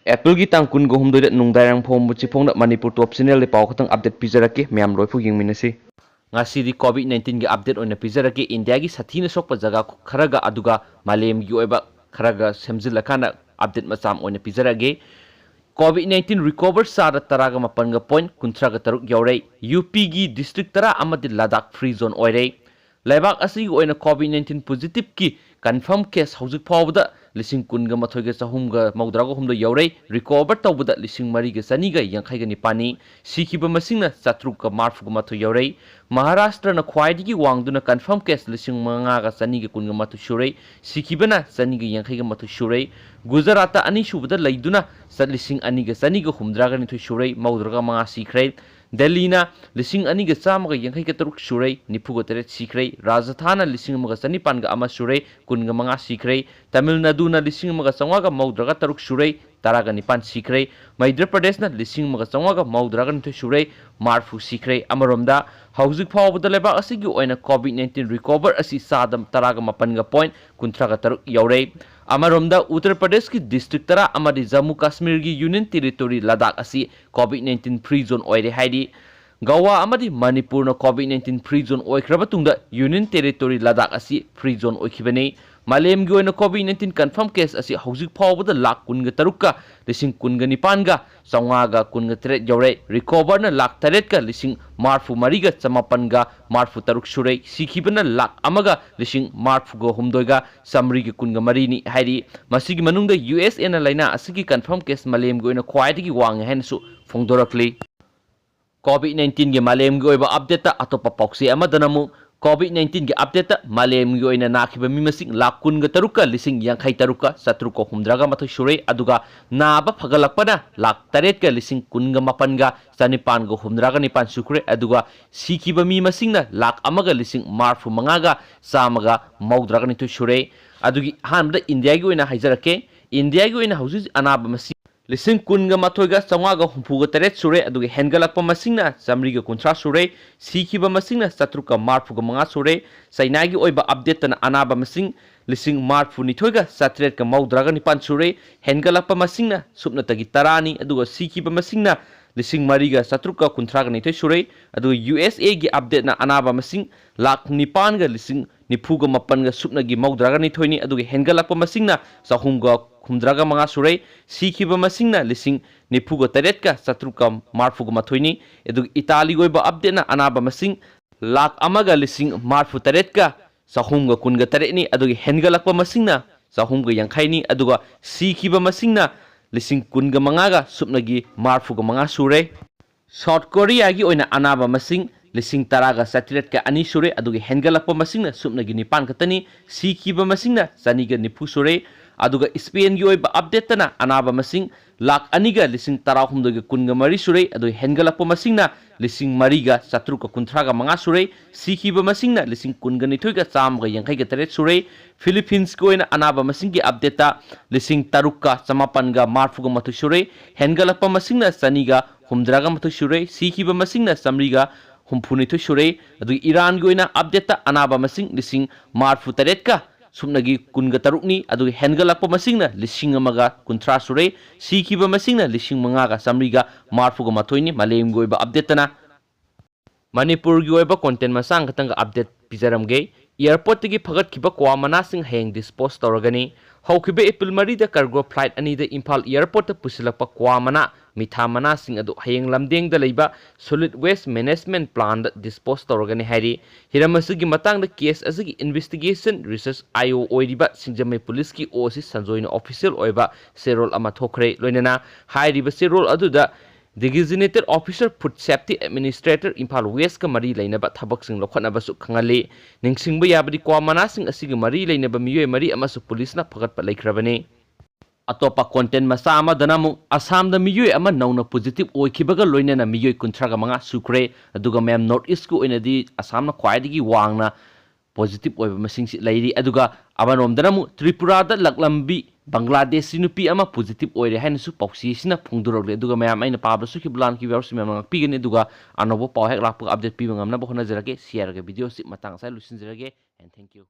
Apple gi tang kun go hum doida nung dairang phom bu chipong da Manipur top channel le paw khatang update pijarake myam loiphao yingminasi ngasi di COVID-19 gi update oina pijarake India gi sathina sokpa jaga kharaga aduga Malem gi oiba kharaga semjilakana update macham oina pijarage COVID-19 recover sada taraga mapanga point kuntraga taruk yaurei UP gi district tara amadi Ladakh free zone oirei Leibak asigi oina COVID-19 positive ki confirm case haujuk phawda lising kunga mathoiga chahumga maudraga humda yaurei recover tawbada lising mariga saniga yankhaiga nipani sikiba masingna chatruka marfuga matho yaurei Maharashtra na khwaidigi wangduna confirm case lising mangaga saniga kunga matho shurei sikibana saniga yankhaiga matho shurei Gujarata ani shubada laiduna lising aniga saniga humdraga nitho shurei maudraga manga sikrei Delhi na lising aniga chamaga yankhaiga taruk shurei nipuga teret sikrei Rajasthan lising maga sanipanga ama shurei kunga manga sikrei Tamil Nadu na lising maga changwaga maudraga taruk shurei taraga nipan sikrei Madhya Pradesh na lising maga changwaga maudraga nitho shurei marfu sikrei amaromda haujuk phawbada Leibak asigi oina COVID-19 recover asi sadam taraga mapanga point kuntraga taruk yaurei amaromda Uttar Pradesh ki district tara amadi Jammu Kashmir gi Union Territory Ladakh asi COVID-19 free zone oire haidi Goa amadi Manipur na COVID-19 free zone oikraba tungda Union Territory Ladakh asi free zone oikhibani Malem gi oina COVID-19 confirm case asi haujuk phawbada lakh kunga tarukka lising kunga nipanga sangaga kunga teret yaure recover na lakh taret ka lising marfu mariga chamapanga marfu taruk shurei sikibana lakh amaga lising marfu go humdoiga samriga kunga marini hairi masigi manungda USA na laina asigi confirm case Malem gi oina khwaidigi wang hensu phongdorakli COVID-19 gi Malem gi oiba update ta atopa pauksi amadanamu COVID-19 gi update ta Malem gi oina nakhiba mi masing lakh kunga taruka lising yankhai taruka satruko humdraga mathoi shurei aduga naba phagalakpana lakh taret ka lising kunga mapanga chanipan go humdraga nipan sukre aduga sikiba mi masingna lakh amaga lising marfu mangaga samaga maudraga nithoi shurei adugi hanbda India gi oina haijarake India gi oina hauji anaba masing lising kunga mathoiga changwaga humpuga teret sure adugi hengalakpa masingna samriga kuntra sure sikiba masingna satruka marfuga manga sure sainagi oiba update na anaba masing lising marfu nithoiga satret ka maudraga nipan sure hengalakpa masingna supna tagi tarani aduga sikiba masingna lising mariga satruka kuntraga nithoi sure aduga USA gi update na anaba masing lakh nipan ga lising nipuga mapan ga supna gi maudraga nithoini aduga hengalakpa masingna sahumga humdraga manga surei sikiba masingna lising nipuga taretka satruka marfuga mathoini edu Italy goiba update na anaba masing lakh amaga lising marfu taretka sahumga kunga taretni adugi hengalakpa masingna sahumga yankhaini aduga sikiba masingna lising kunga mangaga supnagi marfuga manga surei South Korea gi oina anaba masing lising taraga satiret ka ani sure adugi hengalakpa masingna supnagi nipan katani sikiba masingna saniga nipu sure aduga Spain gi oiba update na anaba masing lakh aniga lising tarahumdoga kunga mari sure adu hengalakpa masingna lising mariga satruka kuntraga manga sure sikiba masingna lising kunga nithoiga chamga yankhaiga taret sure Philippines ko ina anaba masing gi update ta lising tarukka chamapanga marfuga mathu sure hengalakpa masingna saniga humdraga mathu sure sikiba masingna samriga humphuni thu shure adu Iran go ina update ta anaba masing lising marfu taretka sumnagi kunga tarukni adu hengalakpa masingna lising amaga kuntra sure sikiba masingna lising mangaga samriga marfuga mathoini Malem go iba update na Manipur gi oiba content masang khatanga update pijaramge airport gi phagat kiba kwa manasing hayeng dispose toragani haukibe April mari da cargo flight ani da Imphal airport ta pusilakpa kwa mana mitha manasing adu hayeng lamdeng da leiba solid waste management plan da dispose toragani hairi hiramasugi matang da case asigi investigation research IO oiriba singjamai police ki OC sanjoina official oiba serol ama thokre loinana hairiba serol adu da designated officer food safety administrator Imphal West ka mari lainaba thabak sing lokhatnaba su khangali ningsingba yabadi kwa manasing asigi mari lainaba miyoi mari amasu police na phagatpa laikhrabani atopa content masa ama danamu Assam da miyoi ama nauna positive oikhibaga loinana miyoi kuntraga manga sukre aduga mayam north east ku oinadi Assam na khwaidigi wangna positive oiba masingsi lairi aduga abanomdanamu Tripura da laklambi Bangladesh nupi ama positive oire haina su pausi sina phungdurok le aduga mayam aina pabla su kiblan ki versi mayam pigani aduga anobo pau hek lakpa update pi ngamna bo hona jarage share ga video si matang sai lusin jarage and thank you